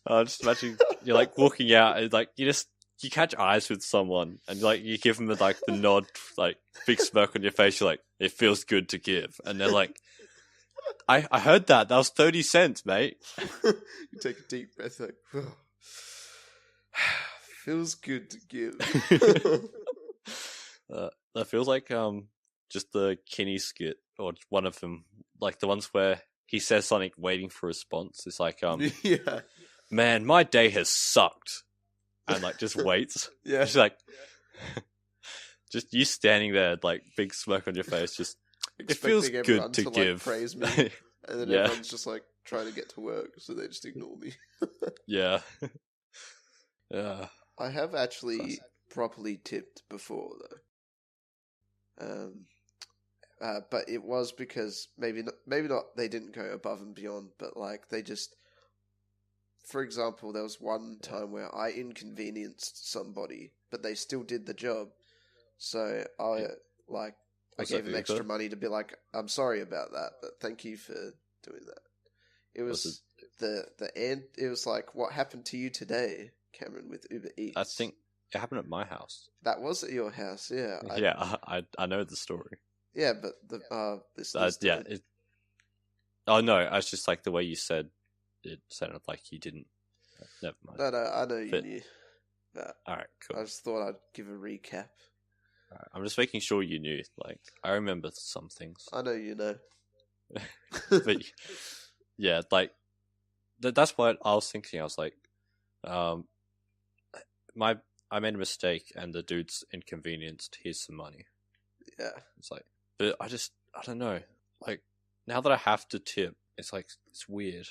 Just imagine you're like walking out, and like you catch eyes with someone, and like you give them like the nod, like big smirk on your face. You're like, it feels good to give, and they're like, I heard that was 30 cents, mate. You take a deep breath, like, feels good to give. That feels like just the Kinney skit, or one of them, like the ones where he says something waiting for a response. It's like, yeah, man, my day has sucked, and like just waits. Yeah, it's like, just you standing there, like big smirk on your face, just it feels good to give. Like, praise me, and then everyone's just like trying to get to work, so they just ignore me. Yeah. Yeah. I have actually properly tipped before though. But it was because maybe not they didn't go above and beyond, but like they just, for example, there was one time where I inconvenienced somebody, but they still did the job. So I gave them extra money to be like, I'm sorry about that, but thank you for doing that. It was the end. It was like, what happened to you today, Cameron, with Uber Eats? I think it happened at my house. That was at your house, yeah. I know the story. Yeah, but the listeners Oh no, I was just like the way you said it sounded like you didn't. Never mind. No, I know you knew. All right, cool. I just thought I'd give a recap. Right, I'm just making sure you knew. Like, I remember some things. I know you know. But yeah, like that's what I was thinking. I was like, I made a mistake, and the dude's inconvenienced. Here's some money. Yeah, it's like, but I don't know. Like, now that I have to tip, it's like it's weird.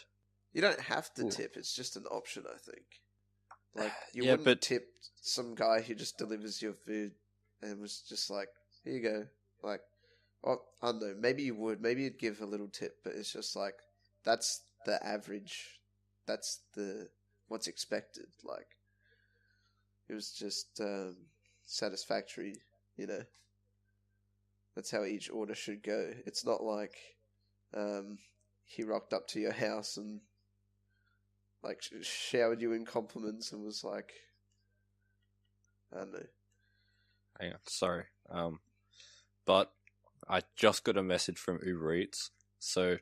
You don't have to tip. It's just an option, I think. Like, you wouldn't tip some guy who just delivers your food and was just like, here you go. Like, I don't know. Maybe you would. Maybe you'd give a little tip, but it's just like, that's the average. That's what's expected. Like, it was just satisfactory, you know. That's how each order should go. It's not like he rocked up to your house and like showered you in compliments and was like, I don't know. Hang on, sorry. But I just got a message from Uber Eats. So,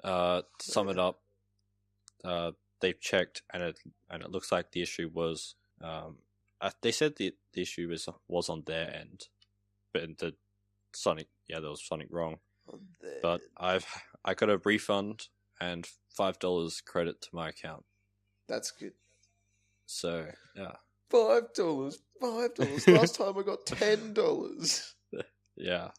to sum it up, they've checked, and it looks like the issue was, they said the issue was on their end, but there was something wrong. But I got a refund and $5 credit to my account. That's good. So yeah, $5. Last time I got $10. Yeah,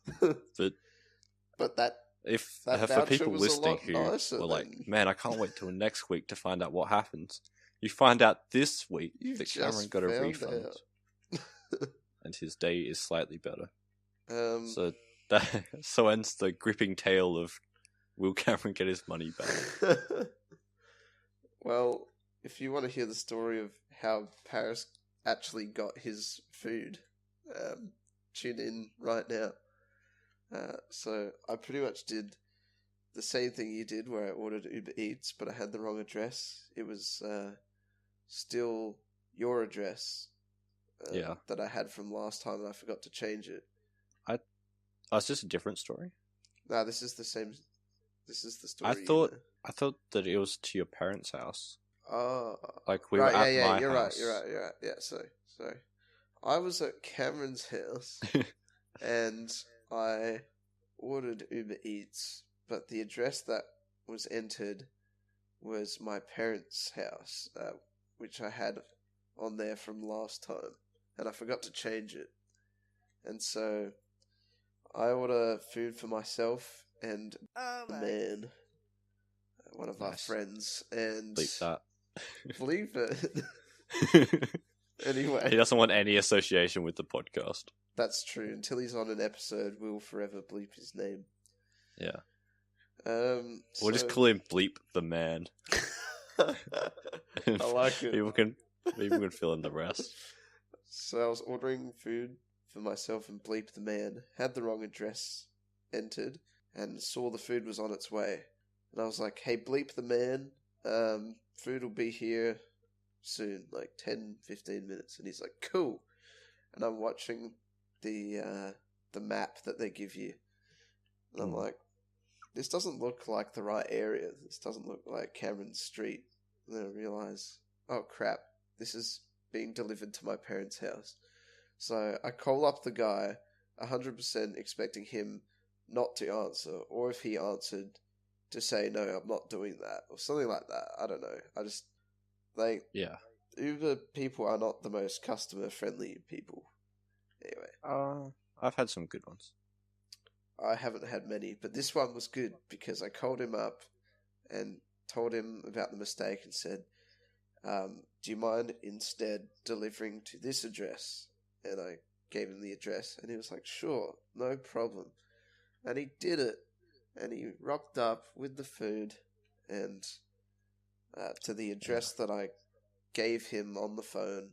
but that for people listening who were like, man, I can't wait till next week to find out what happens. You find out this week You've that Cameron just got a found refund, out. and his day is slightly better. Um, So ends the gripping tale of will Cameron get his money back? well, if you want to hear the story of how Paris actually got his food, tune in right now. So I pretty much did the same thing you did, where I ordered Uber Eats, but I had the wrong address. It was still your address that I had from last time, and I forgot to change it. Oh, is this a different story? No, this is the same. This is the story. I thought that it was to your parents' house. Oh, Like we were at my you're house. right. Yeah, so I was at Cameron's house, and I ordered Uber Eats, but the address that was entered was my parents' house, which I had on there from last time, and I forgot to change it. And so I order food for myself and a man, one of our friends, and Bleep that. Believe it. Anyway, He doesn't want any association with the podcast. That's true. Until he's on an episode, we'll forever bleep his name. Yeah. We'll just call him Bleep the Man. I like it. People can fill in the rest. So I was ordering food for myself and Bleep the Man, had the wrong address entered, and saw the food was on its way. And I was like, hey, Bleep the Man, food will be here soon, like 10, 15 minutes. And he's like, cool. And I'm watching the map that they give you. And I'm like, this doesn't look like the right area. This doesn't look like Cameron Street. And then I realize, oh crap, this is being delivered to my parents' house. So I call up the guy, 100% expecting him not to answer, or if he answered, to say, no, I'm not doing that, or something like that. I don't know. Uber people are not the most customer-friendly people. Anyway. I've had some good ones. I haven't had many, but this one was good because I called him up and told him about the mistake and said, do you mind instead delivering to this address? And I gave him the address, and he was like, sure, no problem. And he did it, and he rocked up with the food and to the address that I gave him on the phone,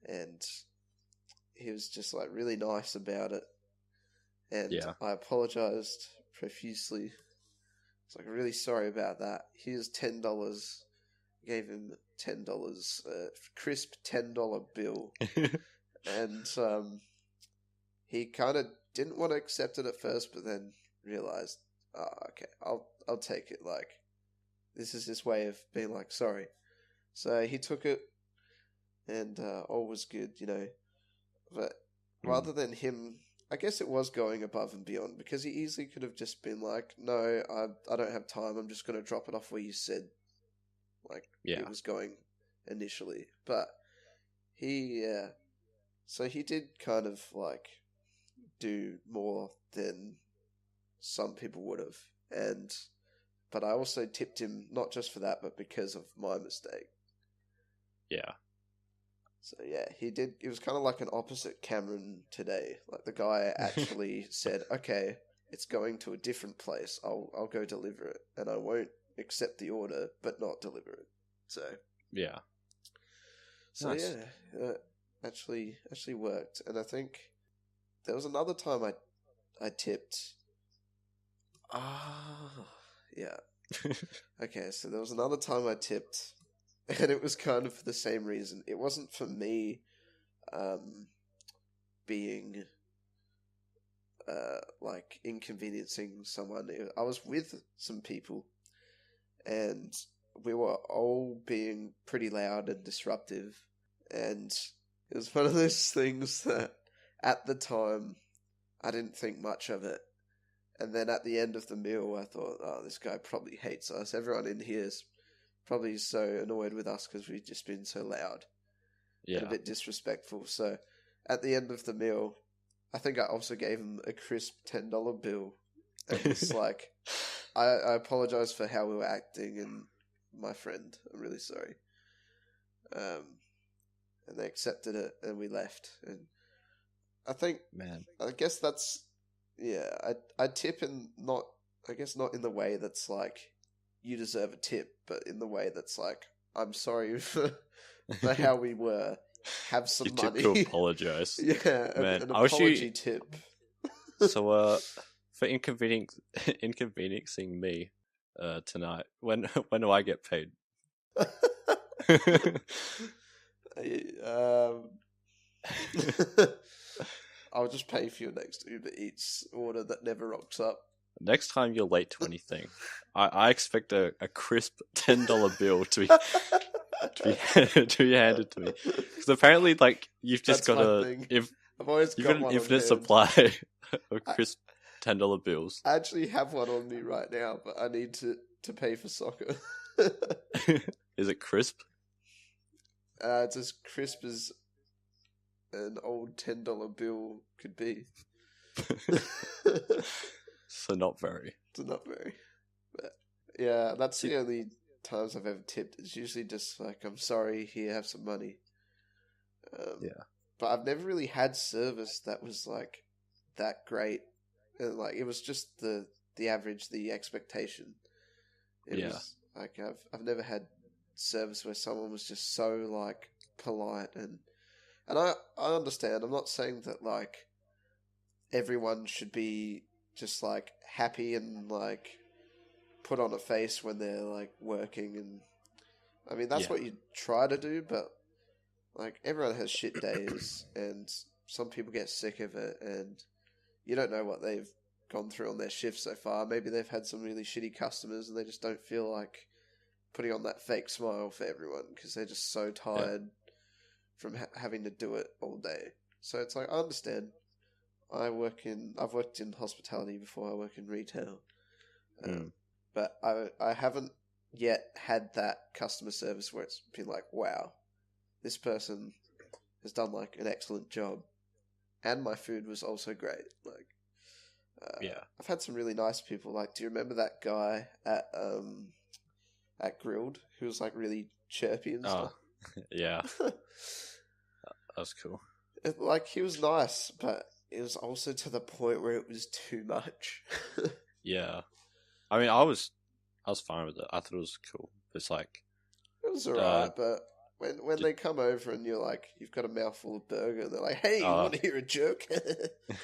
and he was just like really nice about it. And I apologized profusely. It's like, really sorry about that. Here's $10. Gave him $10, crisp $10 bill. And he kind of didn't want to accept it at first, but then realized, okay, I'll take it. Like, this is his way of being like, sorry. So he took it, and all was good, you know. But rather than him, I guess it was going above and beyond, because he easily could have just been like, no, I don't have time, I'm just going to drop it off where you said, like, it was going initially. But so he did kind of, like, do more than some people would have. But I also tipped him, not just for that, but because of my mistake. Yeah. So yeah, he did. It was kind of like an opposite Cameron today. Like, the guy actually said, "Okay, it's going to a different place. I'll go deliver it, and I won't accept the order, but not deliver it." So yeah. So nice. Yeah, actually worked. And I think there was another time I tipped. Yeah. Okay, so there was another time I tipped. And it was kind of for the same reason. It wasn't for me being like inconveniencing someone. I was with some people, and we were all being pretty loud and disruptive. And it was one of those things that at the time I didn't think much of it. And then at the end of the meal I thought, oh, this guy probably hates us. Everyone in here is probably so annoyed with us because we've just been so loud and a bit disrespectful. So at the end of the meal, I think I also gave him a crisp $10 bill. And it's like, I apologize for how we were acting, and my friend, I'm really sorry. and they accepted it, and we left. And I guess that's I tip in not in the way that's like you deserve a tip, but in the way that's like I'm sorry for how we were. Have some you money. tip to apologize. Yeah, Man, an apology tip. So, for inconveniencing me, tonight, when do I get paid? I'll just pay for your next Uber Eats order that never rocks up. Next time you're late to anything, I expect a crisp $10 bill to be handed to me. Because apparently, like, you've just got I've always got an one infinite on supply of crisp $10 bills. I actually have one on me right now, but I need to pay for soccer. Is it crisp? It's as crisp as an old $10 bill could be. So not very. Not very. But yeah, that's the only times I've ever tipped. It's usually just like, I'm sorry, here, have some money. But I've never really had service that was like that great. And like it was just the average, the expectation. It was like I've never had service where someone was just so like polite and I understand. I'm not saying that like everyone should be just like happy and like put on a face when they're like working, and I mean that's what you try to do, but like everyone has shit days and some people get sick of it, and you don't know what they've gone through on their shift so far. Maybe they've had some really shitty customers and they just don't feel like putting on that fake smile for everyone because they're just so tired from having to do it all day. So it's like, I understand. I've worked in hospitality before. I work in retail, but I haven't yet had that customer service where it's been like, wow, this person has done like an excellent job, and my food was also great. Like, I've had some really nice people. Like, do you remember that guy at Grilled who was like really chirpy and stuff? Yeah, that was cool. He was nice, but it was also to the point where it was too much. Yeah, I mean, I was fine with it. I thought it was cool. It's like it was alright, but when they come over and you're like, you've got a mouthful of burger, and they're like, "Hey, you want to hear a joke?"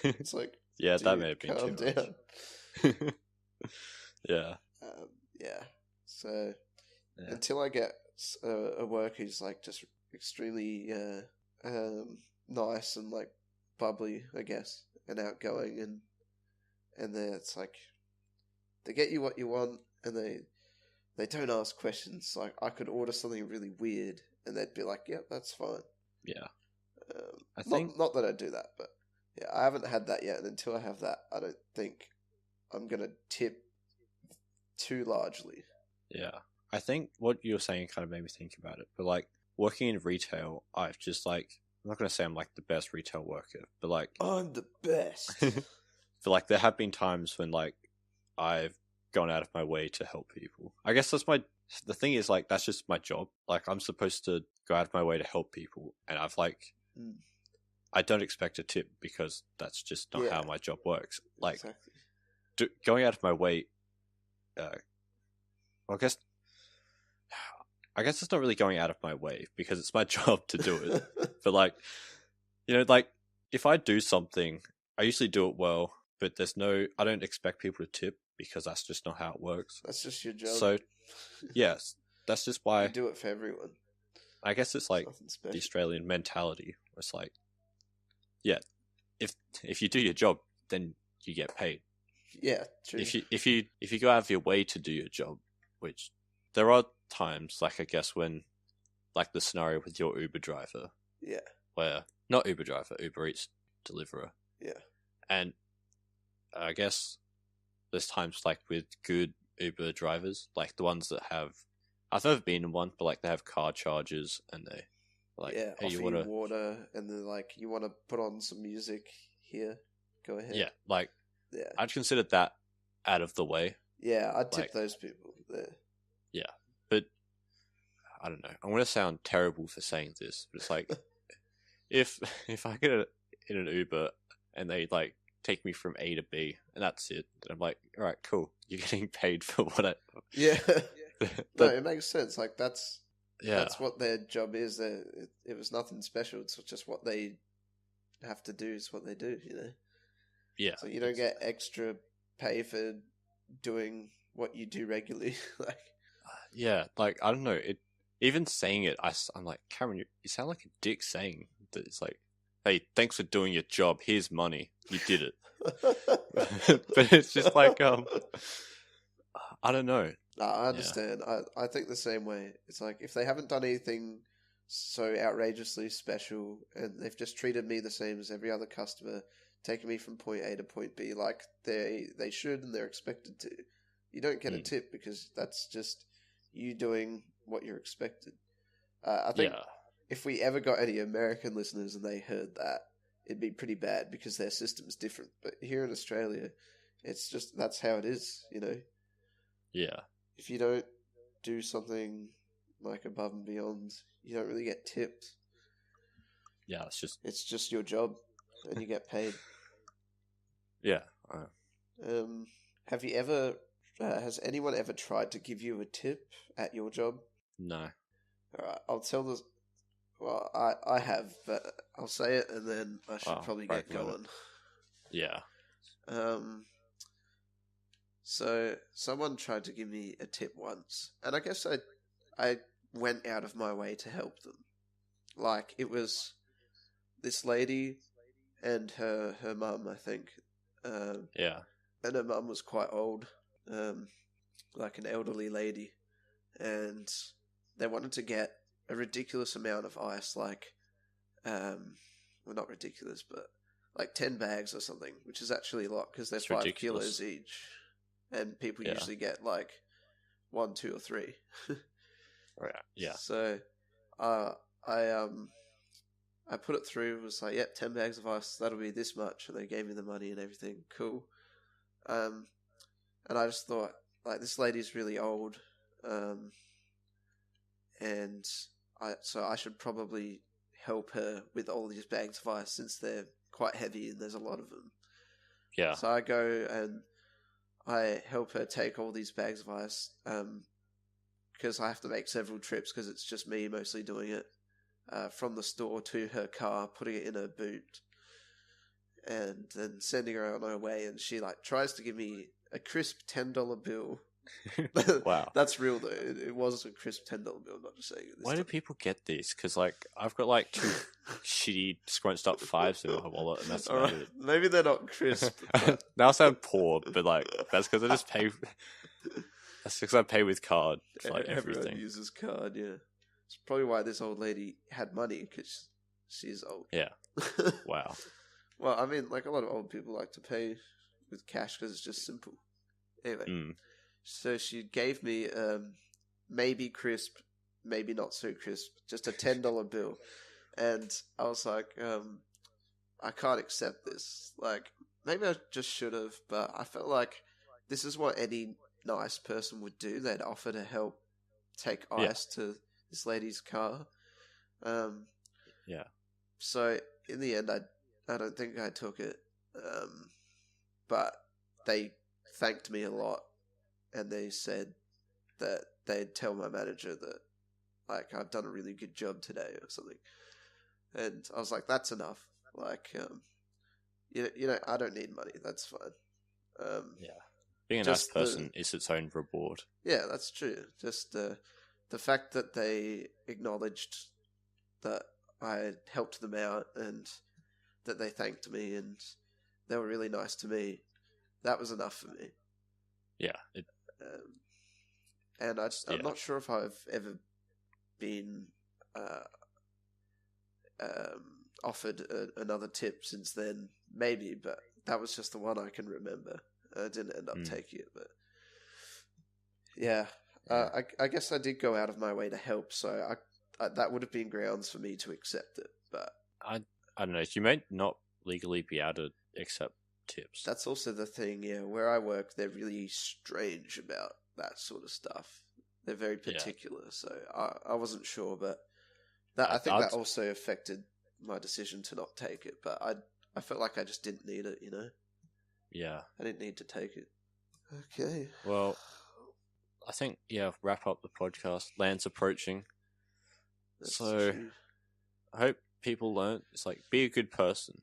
It's like, yeah, that may have been calm too down. much. Yeah. So until I get a worker who's like just extremely nice and like bubbly, I guess, and outgoing, and it's like they get you what you want, and they don't ask questions. Like, I could order something really weird, and they'd be like, "Yep, that's fine." Yeah, I think not that I do that, but yeah, I haven't had that yet, and until I have that, I don't think I'm gonna tip too largely. Yeah, I think what you were saying kind of made me think about it. But like working in retail, I've just like, I'm not gonna say I'm like the best retail worker, but like I'm the best. but like there have been times when like I've gone out of my way to help people. I guess the thing is like that's just my job. Like I'm supposed to go out of my way to help people, and I've like I don't expect a tip because that's just not how my job works. Like exactly. Going out of my way, well, I guess it's not really going out of my way because it's my job to do it. But like, like if I do something, I usually do it well, but I don't expect people to tip because that's just not how it works. That's just your job. So, yes, that's just why you do it for everyone. I guess it's like the Australian mentality. It's like, yeah, if you do your job, then you get paid. Yeah, true. If you go out of your way to do your job, which there are times, like I guess when, like the scenario with your Uber driver, where not Uber driver, Uber Eats deliverer, and I guess there's times like with good Uber drivers, like the ones that I've never been in one, but like they have car chargers and they like, hey, offer you water, and they're like, you want to put on some music here, go ahead. Yeah, like I'd consider that out of the way. Yeah, I'd tip those people there. Yeah, but I don't know. I'm gonna sound terrible for saying this, but it's like if I get in an Uber and they like take me from A to B and that's it, I'm like, all right, cool. You're getting paid for what I. Yeah. No, But it makes sense. Like that's yeah, that's what their job is. It was nothing special. It's just what they have to do. Is what they do. yeah, So you don't get extra pay for doing what you do regularly. Like, yeah. Like I don't know. It even saying it, I'm like, Cameron, you sound like a dick saying that. It's like, hey, thanks for doing your job. Here's money. You did it. But it's just like I don't know. no, I Yeah, understand. I think the same way. It's like if they haven't done anything so outrageously special and they've just treated me the same as every other customer, taking me from point A to point B like they should and they're expected to. You don't get a tip because that's just you doing what you're expected. I think yeah, if we ever got any American listeners and they heard that, it'd be pretty bad because their system's different. But here in Australia, it's just that's how it is. yeah, If you don't do something like above and beyond, you don't really get tipped. yeah. It's just your job, and you get paid. Yeah. Have you ever? Has anyone ever tried to give you a tip at your job? No. All right, I'll tell this. Well, I have, but I'll say it, and then I should probably get going. Yeah. So someone tried to give me a tip once, and I guess I went out of my way to help them. Like it was this lady and her mum, I think. Yeah. And her mum was quite old, like an elderly lady, and they wanted to get a ridiculous amount of ice, like, well, not ridiculous, but like 10 bags or something, which is actually a lot because they're It's 5 ridiculous. kilos each, and people Yeah. usually get like 1, 2, or 3. Right. Yeah. So, I put it through. Was like, yep, 10 bags of ice. That'll be this much, and they gave me the money and everything. Cool. And I just thought, like, this lady's really old, and so I should probably help her with all these bags of ice since they're quite heavy and there's a lot of them. Yeah. So I go and I help her take all these bags of ice, because I have to make several trips because it's just me mostly doing it, from the store to her car, putting it in her boot, and then sending her on her way. And she like tries to give me a crisp $10 bill. Wow. That's real though. It was a crisp $10 bill. I'm not just saying it. Why do people get these? Because like I've got like 2 shitty scrunched up 5s in my wallet, and that's about it. Maybe they're not crisp. Now I sound poor, but like that's because I just pay. That's because I pay with card for like Everyone everything. uses card. Yeah, it's probably why this old lady had money because she's old. Yeah. Wow. Well, I mean, like a lot of old people like to pay with cash because it's just simple. Anyway, so she gave me maybe crisp, maybe not so crisp, just a $10 bill, and I was like, I can't accept this. Like, maybe I just should have, but I felt like this is what any nice person would do. They'd offer to help take ice to this lady's car. Yeah. So in the end, I don't think I took it, but they thanked me a lot, and they said that they'd tell my manager that like I've done a really good job today or something. And I was like, that's enough. Like, I don't need money. That's fine. Yeah. Being a nice person is its own reward. Yeah, that's true. Just the fact that they acknowledged that I helped them out and that they thanked me and they were really nice to me, that was enough for me. Yeah. And I'm not sure if I've ever been offered another tip since then. Maybe, but that was just the one I can remember. I didn't end up taking it, but yeah. I guess I did go out of my way to help, so I that would have been grounds for me to accept it. But I don't know. You may not legally be able to accept tips. That's also the thing. Yeah, where I work, they're really strange about that sort of stuff. They're very Yeah. particular, so I wasn't sure, but I think that also affected my decision to not take it. But I felt like I just didn't need it, you know? Yeah. I didn't need to take it. Okay. Well, I think, wrap up the podcast. Land's approaching. That's So, true. I hope people learn. It's like, be a good person.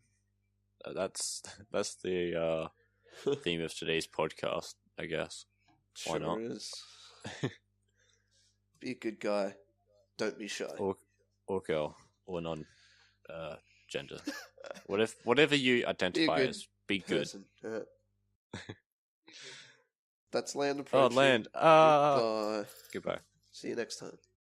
That's the theme of today's podcast, I guess. Why not? Is. Be a good guy. Don't be shy. Or girl. Or non gender. Whatever you identify as, be good. That's Land approaching. Oh, Land. Goodbye. Goodbye. See you next time.